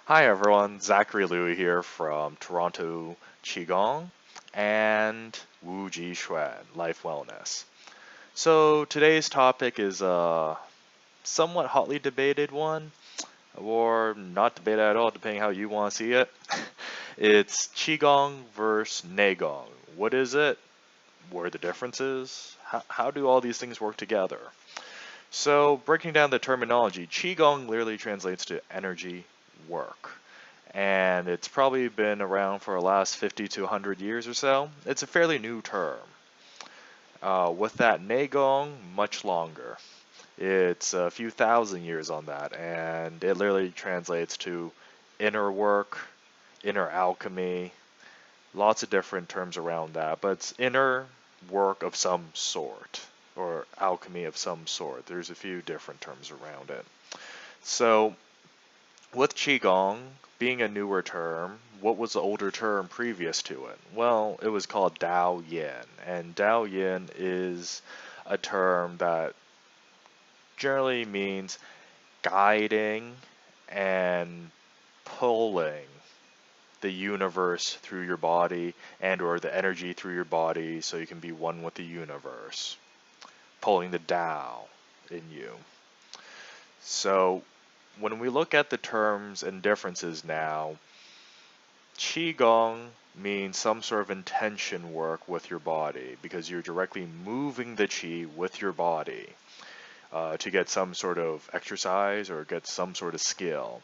Hi everyone, Zachary here from Toronto Qigong and Wuji Xuan, Life Wellness. So today's topic is a somewhat hotly debated one, or not debated at all, depending how you want to see it. It's Qigong versus Neigong. What is it? What are the differences? How do all these things work together? So breaking down the terminology, Qigong literally translates to energy work, and it's probably been around for the last 50 to 100 years or so. It's a fairly new term. With that, Neigong, much longer. It's a few thousand years on that, and it literally translates to inner work, inner alchemy, lots of different terms around that, but it's inner work of some sort, or alchemy of some sort. There's a few different terms around it. So with Qigong being a newer term, what was the older term previous to it? Well, it was called Tao Yin, and Tao Yin is a term that generally means guiding and pulling the universe through your body and or the energy through your body so you can be one with the universe, pulling the Tao in you. So when we look at the terms and differences now, Qigong means some sort of intention work with your body because you're directly moving the qi with your body to get some sort of exercise or get some sort of skill.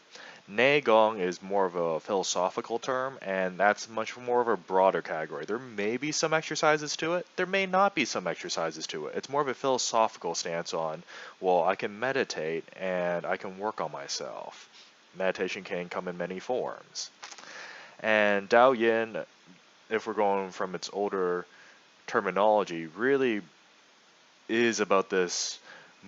Neigong is more of a philosophical term, and that's much more of a broader category. There may be some exercises to it, there may not be some exercises to it. It's more of a philosophical stance on, well, I can meditate and I can work on myself. Meditation can come in many forms. And Dao Yin, if we're going from its older terminology, really is about this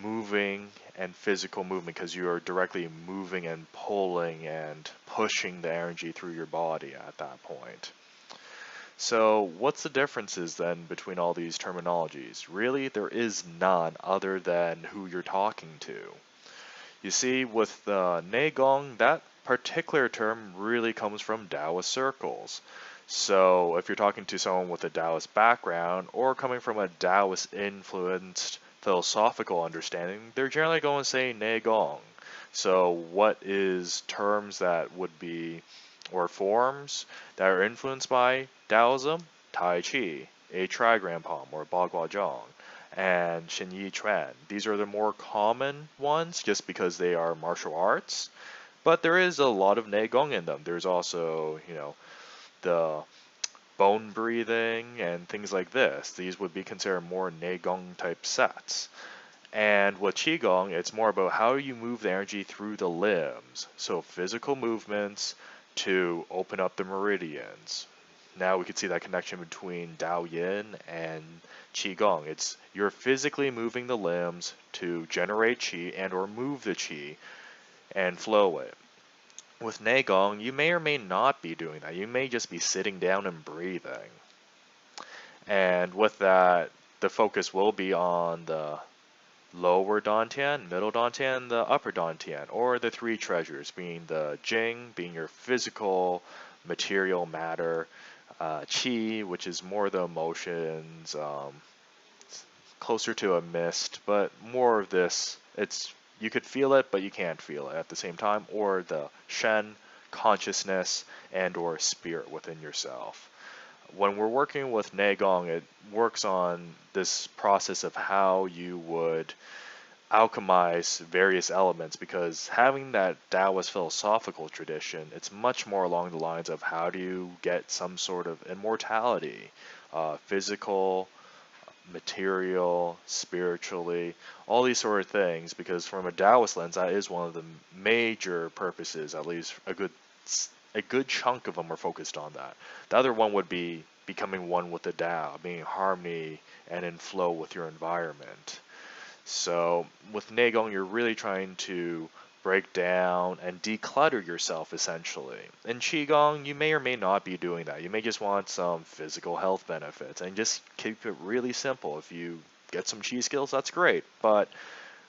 moving and physical movement because you are directly moving and pulling and pushing the energy through your body at that point. So, what's the differences then between all these terminologies? Really, there is none other than who you're talking to. You see, with the Neigong, that particular term really comes from Taoist circles. So if you're talking to someone with a Taoist background or coming from a Taoist influenced philosophical understanding, they're generally going to say Neigong. So what is terms that would be, or forms that are influenced by Taoism? Tai Chi, a trigram palm, or Bagua Zhang, and Shen Yi Chuan. These are the more common ones just because they are martial arts, but there is a lot of Neigong in them. There's also, the bone breathing and things like this. These would be considered more Neigong type sets. And with Qigong, it's more about how you move the energy through the limbs. So physical movements to open up the meridians. Now we can see that connection between Dao Yin and Qigong. It's you're physically moving the limbs to generate qi and or move the qi and flow it. With Neigong, you may or may not be doing that. You may just be sitting down and breathing. And with that, the focus will be on the lower Dantian, middle Dantian, the upper Dantian, or the three treasures, being the Jing, being your physical material matter, Qi, which is more the emotions, closer to a mist, but more of this, it's you could feel it, but you can't feel it at the same time, or the Shen, consciousness, and or spirit within yourself. When we're working with Neigong, it works on this process of how you would alchemize various elements because having that Taoist philosophical tradition, it's much more along the lines of how do you get some sort of immortality, physical, material, spiritually, all these sort of things, because from a Taoist lens, that is one of the major purposes, at least a good chunk of them are focused on that. The other one would be becoming one with the Tao, being in harmony and in flow with your environment. So with Neigong, you're really trying to break down and declutter yourself essentially. In Qigong, you may or may not be doing that. You may just want some physical health benefits and just keep it really simple. If you get some Qi skills, that's great. But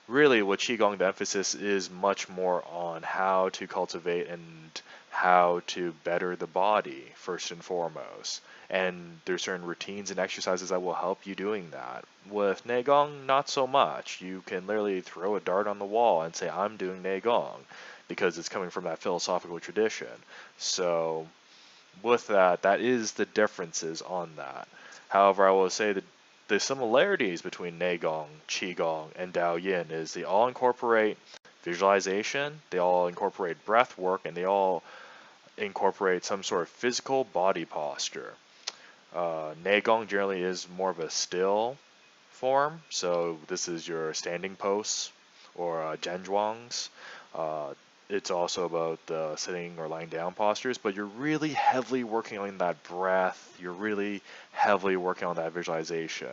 really with Qigong, the emphasis is much more on how to cultivate and how to better the body first and foremost. And there's certain routines and exercises that will help you doing that. With Neigong, not so much. You can literally throw a dart on the wall and say, I'm doing Neigong, because it's coming from that philosophical tradition. So with that, that is the differences on that. However, I will say that the similarities between Neigong, Qigong, and Dao Yin is they all incorporate visualization, they all incorporate breath work, and they all incorporate some sort of physical body posture. Neigong generally is more of a still form, so this is your standing posts or Zhenzhuangs. Uh, it's also about the sitting or lying down postures, but you're really heavily working on that breath. You're really heavily working on that visualization.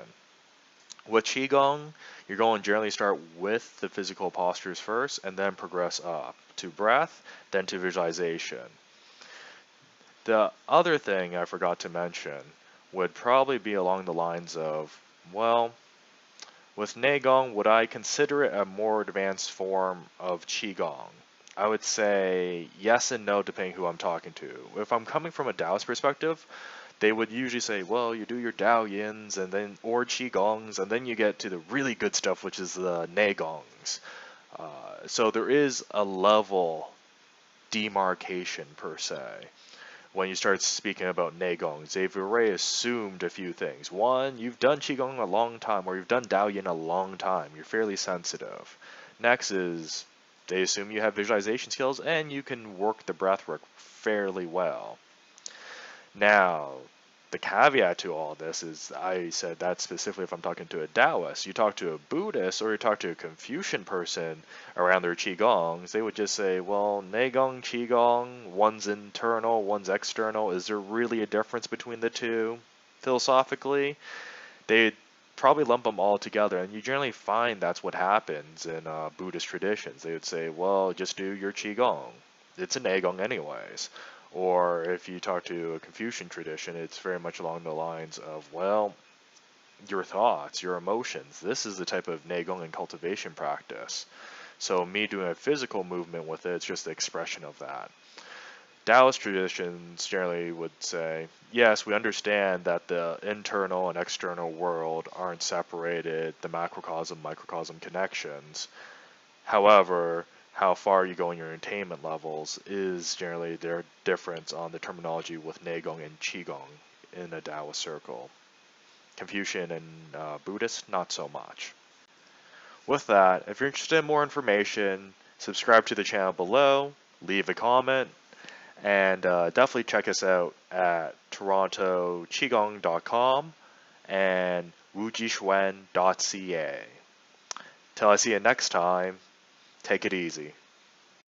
With Qigong, you're going to generally start with the physical postures first and then progress up to breath, then to visualization. The other thing I forgot to mention would probably be along the lines of, well, with Neigong, would I consider it a more advanced form of Qigong? I would say yes and no depending who I'm talking to. If I'm coming from a Taoist perspective, they would usually say, well, you do your Dao Yins and then or Qigongs, and then you get to the really good stuff, which is the Neigongs. So there is a level demarcation per se. When you start speaking about Neigong, they've already assumed a few things. One, you've done Qigong a long time, or you've done Dao Yin a long time. You're fairly sensitive. Next is, they assume you have visualization skills, and you can work the breath work fairly well. Now, the caveat to all this is, I said that specifically if I'm talking to a Taoist. You talk to a Buddhist or you talk to a Confucian person around their Qigongs, they would just say, well, Neigong, Qigong, one's internal, one's external. Is there really a difference between the two? Philosophically, they'd probably lump them all together, and you generally find that's what happens in Buddhist traditions. They would say, well, just do your Qigong. It's a Neigong anyways. Or if you talk to a Confucian tradition, it's very much along the lines of, well, your thoughts, your emotions. This is the type of Neigong and cultivation practice. So me doing a physical movement with it, it's just the expression of that. Taoist traditions generally would say, yes, we understand that the internal and external world aren't separated, the macrocosm, microcosm connections. However, how far you go in your attainment levels is generally their difference on the terminology with Neigong and Qigong in a Taoist circle. Confucian and Buddhist, not so much. With that, if you're interested in more information, subscribe to the channel below, leave a comment, and definitely check us out at torontoqigong.com and wujixuan.ca. Till I see you next time, take it easy.